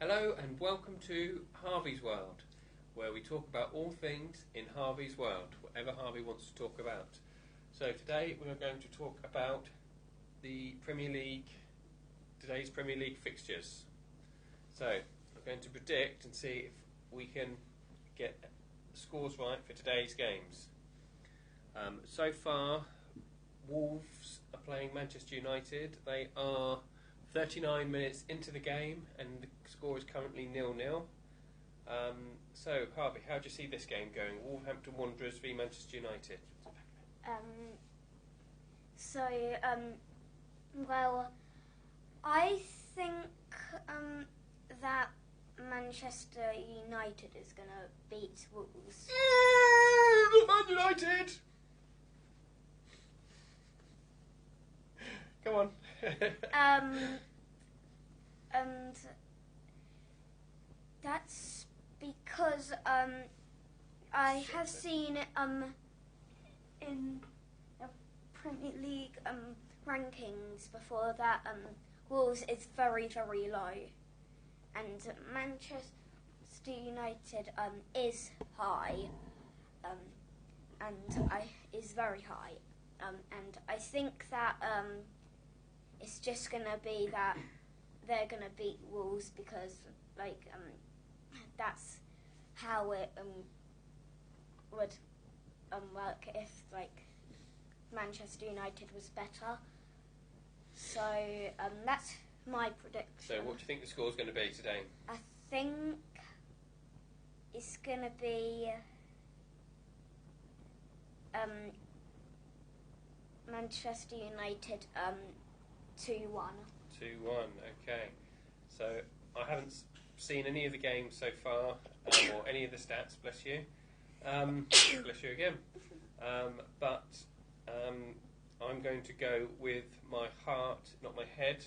Hello and welcome to Harvey's World, where we talk about all things in Harvey's world, whatever Harvey wants to talk about. So today we are going to talk about the Premier League, today's Premier League fixtures. So we're going to predict and see if we can get scores right for today's games. So far, Wolves are playing Manchester United. They are 39 minutes into the game and the score is currently 0-0. So, Harvey, how do you see this game going? Wolverhampton Wanderers v Manchester United. Well, I think that Manchester United is going to beat Wolves. Man United! Come on. And that's because I have seen in the Premier League rankings before that Wolves is very, very low, and Manchester United is high, is very high, and I think that it's just gonna be that they're gonna beat Wolves because that's how it would work if Manchester United was better. So that's my prediction. So what do you think the score's going to be today? I think it's gonna be Manchester United 2-1. 2-1, okay. So I haven't seen any of the games so far, or any of the stats, bless you. Bless you again. But I'm going to go with my heart, not my head.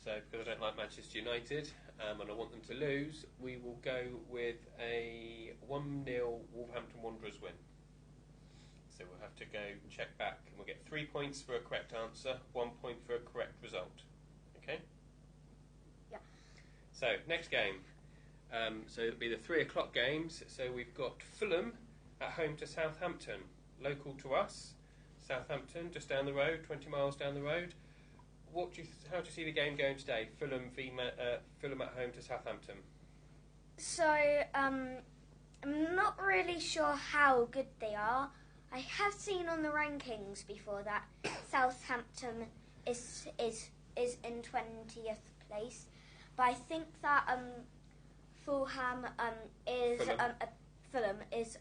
So because I don't like Manchester United and I want them to lose, we will go with a 1-0 Wolverhampton Wanderers win. So we'll have to go check back and we'll get 3 points for a correct answer, 1 point for a correct result. Okay? Yeah. So, next game. So it'll be the 3 o'clock games. So we've got Fulham at home to Southampton, local to us. Southampton, just down the road, 20 miles down the road. How do you see the game going today? Fulham at home to Southampton. So, I'm not really sure how good they are. I have seen on the rankings before that Southampton is in 20th place, but I think that Fulham is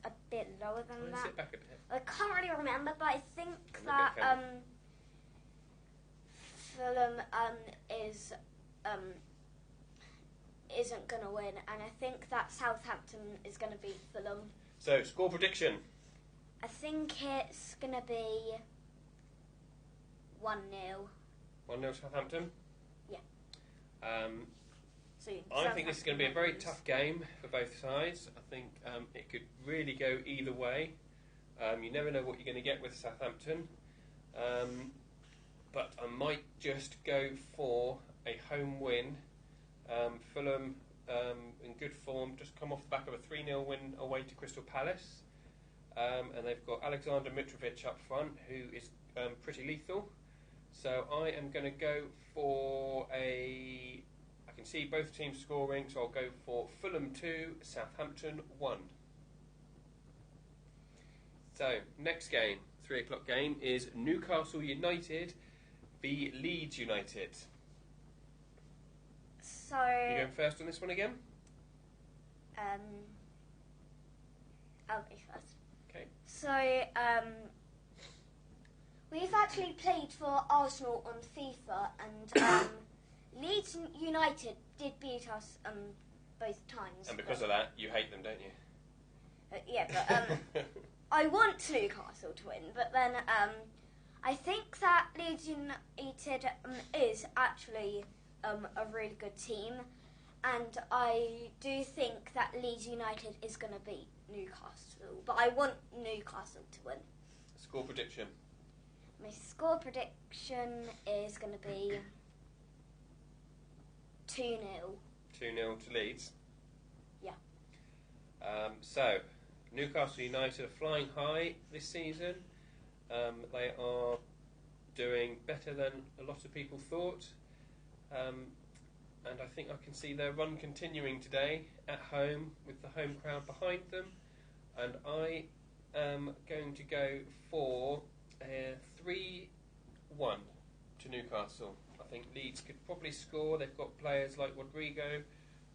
a bit lower than that. Sit back a bit. I can't really remember, but I think that Fulham isn't going to win, and I think that Southampton is going to beat Fulham. So, score prediction. I think it's going to be 1-0. 1-0 Southampton? Yeah. I think this is going to be a very tough game for both sides. I think it could really go either way. You never know what you're going to get with Southampton. But I might just go for a home win. Fulham in good form, just come off the back of a 3-0 win away to Crystal Palace. And they've got Alexander Mitrovic up front, who is pretty lethal. So I am going to go for I can see both teams scoring, so I'll go for Fulham 2, Southampton 1. So, next game, 3 o'clock game, is Newcastle United v Leeds United. So, You going first on this one again? I'll go first. Okay. So, we've actually played for Arsenal on FIFA, and Leeds United did beat us both times. And because of that, you hate them, don't you? Yeah, but I want Newcastle to win, but then I think that Leeds United is actually a really good team, and I do think that Leeds United is going to beat Newcastle, but I want Newcastle to win. Score prediction. My score prediction is going to be 2-0 2-0 to Leeds. Yeah. So, Newcastle United are flying high this season. They are doing better than a lot of people thought. And I think I can see their run continuing today at home with the home crowd behind them. And I am going to go for 3-1 to Newcastle. I think Leeds could probably score. They've got players like Rodrigo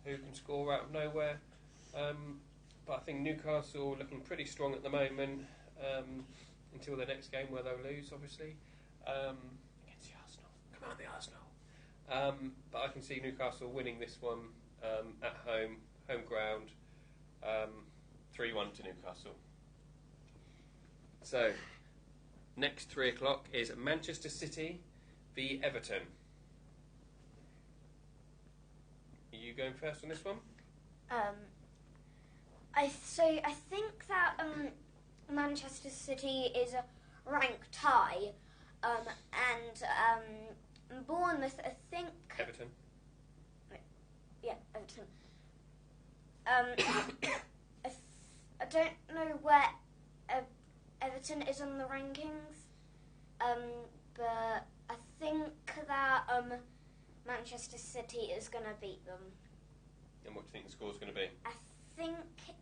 who can score out of nowhere. But I think Newcastle looking pretty strong at the moment until the next game where they'll lose, obviously. Against the Arsenal. Come on, the Arsenal. But I can see Newcastle winning this one at home ground, 3-1 to Newcastle. So, next 3 o'clock is Manchester City v Everton. Are you going first on this one? I think that Manchester City is a ranked high, and Bournemouth, I think. Everton. Yeah, Everton. I don't know where Everton is on the rankings, but I think that Manchester City is going to beat them. And what do you think the score's going to be? I think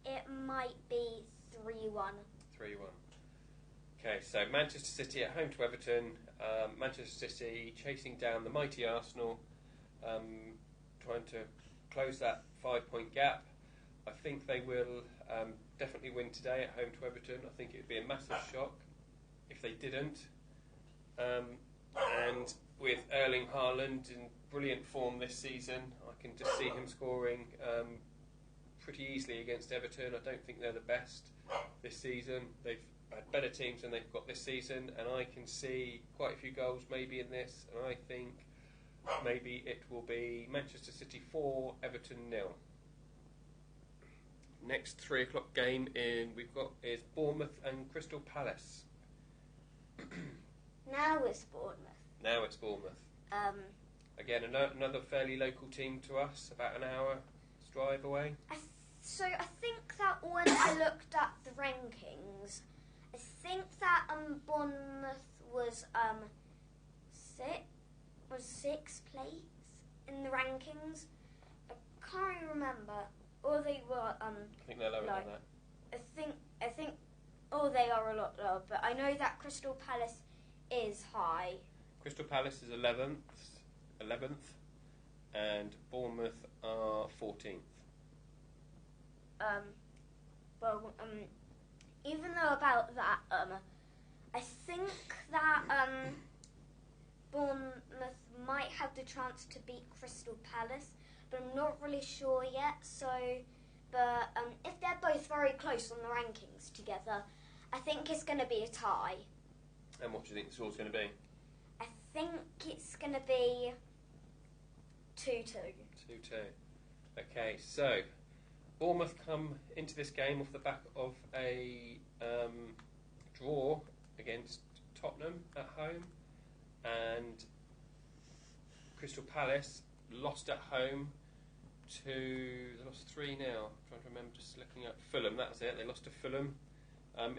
it might be 3-1. 3-1. Okay, so Manchester City at home to Everton. Manchester City chasing down the mighty Arsenal, trying to close that 5-point gap. I think they will definitely win today at home to Everton. I think it would be a massive shock if they didn't. And with Erling Haaland in brilliant form this season, I can just see him scoring pretty easily against Everton. I don't think they're the best this season. They've had better teams than they've got this season, and I can see quite a few goals maybe in this, and I think maybe it will be Manchester City 4, Everton 0. Next 3 o'clock game we've got is Bournemouth and Crystal Palace. Now it's Bournemouth. Now it's Bournemouth. Again, another fairly local team to us, about an hour's drive away. So I think that when I looked at the rankings, I think that Bournemouth was sixth place in the rankings. I can't really remember. Or they were I think they're lower than that. I think they are a lot lower, but I know that Crystal Palace is high. Crystal Palace is 11th, and Bournemouth are 14th. Even though about that, I think that Bournemouth might have the chance to beat Crystal Palace, but I'm not really sure yet. So, but if they're both very close on the rankings together, I think it's going to be a tie. And what do you think the score's going to be? I think it's going to be 2-2. 2-2. Okay, so Bournemouth come into this game off the back of a draw against Tottenham at home, and Crystal Palace lost at home they lost 3-0. I'm trying to remember, just looking at Fulham, that's it. They lost to Fulham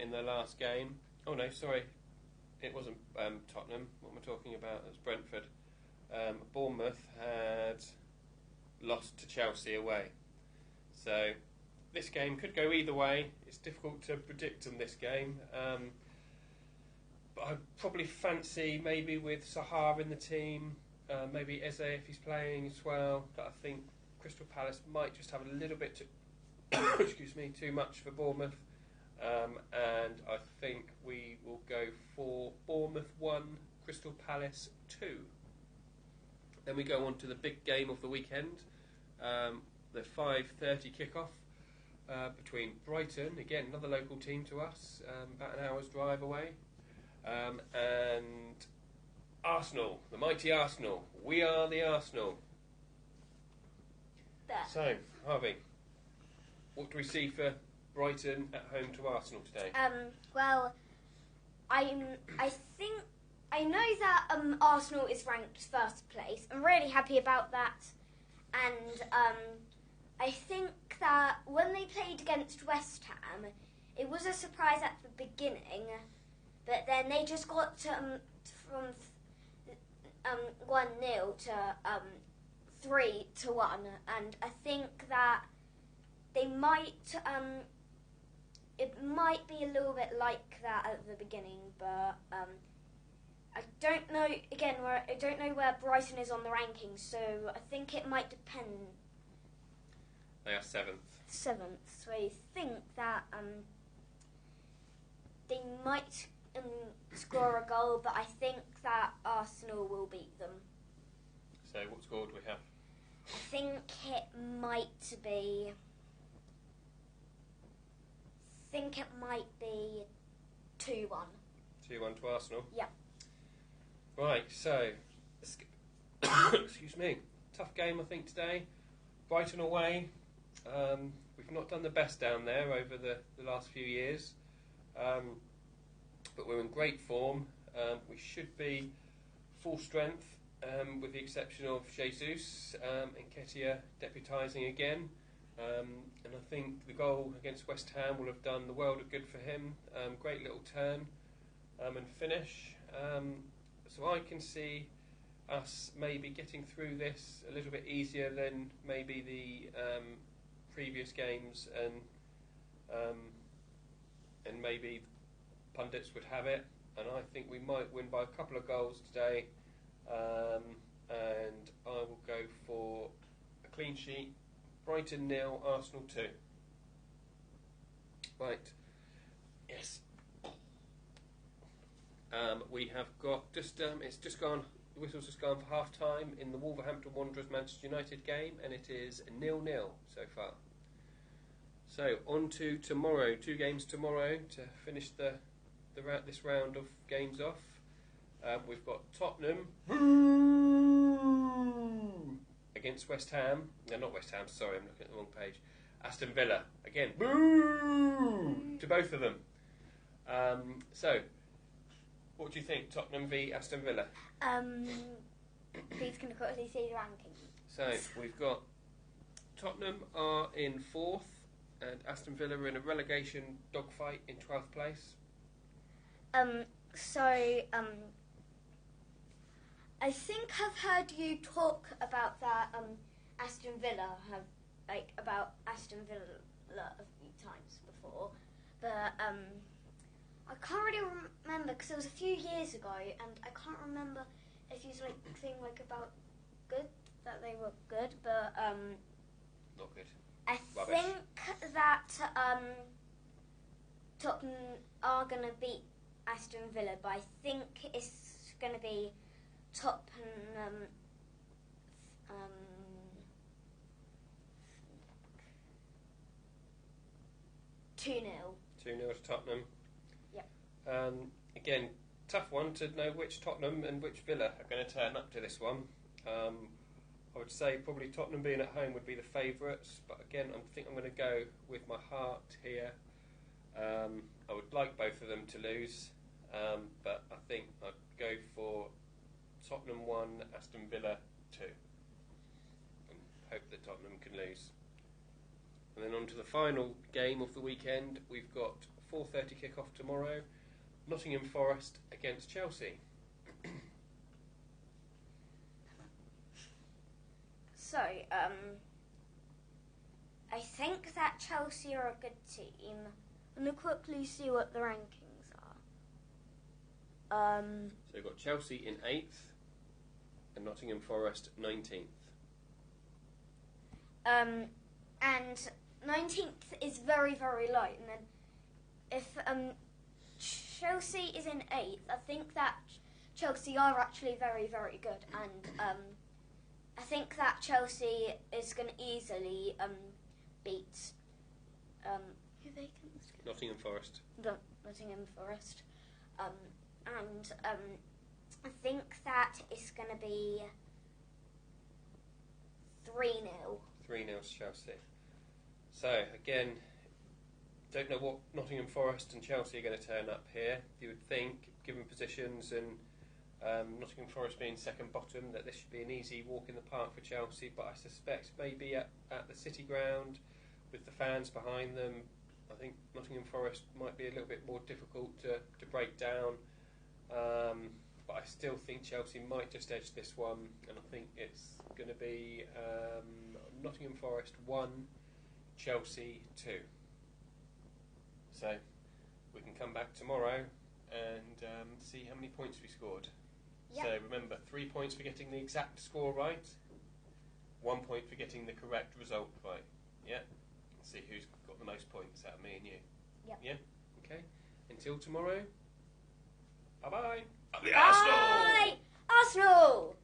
in their last game. Oh no, sorry. It wasn't Tottenham. What am I talking about? It was Brentford. Bournemouth had lost to Chelsea away. So this game could go either way. It's difficult to predict in this game. But I'd probably fancy maybe with Sahar in the team, maybe Eze if he's playing as well. But I think Crystal Palace might just have a little bit too much for Bournemouth. And I think we will go for Bournemouth 1, Crystal Palace 2. Then we go on to the big game of the weekend, the 5:30 kickoff between Brighton, again another local team to us, about an hour's drive away, and Arsenal, the mighty Arsenal. We are the Arsenal. There. So, Harvey, what do we see for Brighton at home to Arsenal today? Well, I think I know that Arsenal is ranked first place. I'm really happy about that, and I think that when they played against West Ham, it was a surprise at the beginning, but then they just got from 1-0 to 3-1, and I think that they might it might be a little bit like that at the beginning, but I don't know. Again, I don't know where Brighton is on the rankings, so I think it might depend. They are 7th. 7th, so I think that they might score a goal, but I think that Arsenal will beat them. So what score do we have? I think it might be. I think it might be 2-1. 2-1 to Arsenal? Yeah. Right, so, excuse me, tough game I think today. Brighton away. We've not done the best down there over the last few years, but we're in great form. We should be full strength, with the exception of Jesus and Nketiah deputising again. And I think the goal against West Ham will have done the world of good for him. Great little turn and finish. So I can see us maybe getting through this a little bit easier than maybe the previous games, and maybe pundits would have it. And I think we might win by a couple of goals today. And I will go for a clean sheet. Brighton 0, Arsenal 2. Right. Yes. We have got just it's just gone. The whistle's just gone for half time in the Wolverhampton Wanderers Manchester United game, and it is 0-0 so far. So on to tomorrow. 2 games tomorrow to finish this round of games off. We've got Tottenham against West Ham. No, not West Ham, sorry, I'm looking at the wrong page. Aston Villa. Again, boo to both of them. So, what do you think, Tottenham v Aston Villa? Please can you quickly see the rankings? So, we've got Tottenham are in 4th, and Aston Villa are in a relegation dogfight in 12th place. I think I've heard you talk about that Aston Villa about Aston Villa a few times before, but I can't really remember because it was a few years ago, and I can't remember if you saying about that they were good, but not good. I Rubbish. think that Tottenham are gonna beat Aston Villa, but I think it's gonna be Tottenham 2-0. 2-0 to Tottenham. Yep. Again, tough one to know which Tottenham and which Villa are going to turn up to this one. I would say probably Tottenham being at home would be the favourites, but again, I think I'm going to go with my heart here. I would like both of them to lose, but I think I'd go for Tottenham 1, Aston Villa 2, and hope that Tottenham can lose. And then on to the final game of the weekend. We've got 4:30 kick-off tomorrow. Nottingham Forest against Chelsea. So, I think that Chelsea are a good team. I'm going to quickly see what the rankings are. So we've got Chelsea in 8th and Nottingham Forest 19th. And 19th is very, very low. And then if Chelsea is in 8th, I think that Chelsea are actually very, very good. And I think that Chelsea is going to easily beat who they can Nottingham Forest. Nottingham Forest. And I think that it's going to be 3-0. 3-0 to Chelsea. So, again, don't know what Nottingham Forest and Chelsea are going to turn up here. You would think, given positions and Nottingham Forest being second bottom, that this should be an easy walk in the park for Chelsea, but I suspect maybe at the City Ground with the fans behind them, I think Nottingham Forest might be a little bit more difficult to break down, but I still think Chelsea might just edge this one, and I think it's going to be Nottingham Forest 1, Chelsea 2. So we can come back tomorrow and see how many points we scored. Yep. So remember, 3 points for getting the exact score right, 1 point for getting the correct result right. Yeah? See who's got the most points out of me and you. Yep. Yeah? Okay. Until tomorrow. Bye-bye. Up the Bye! Arsenal!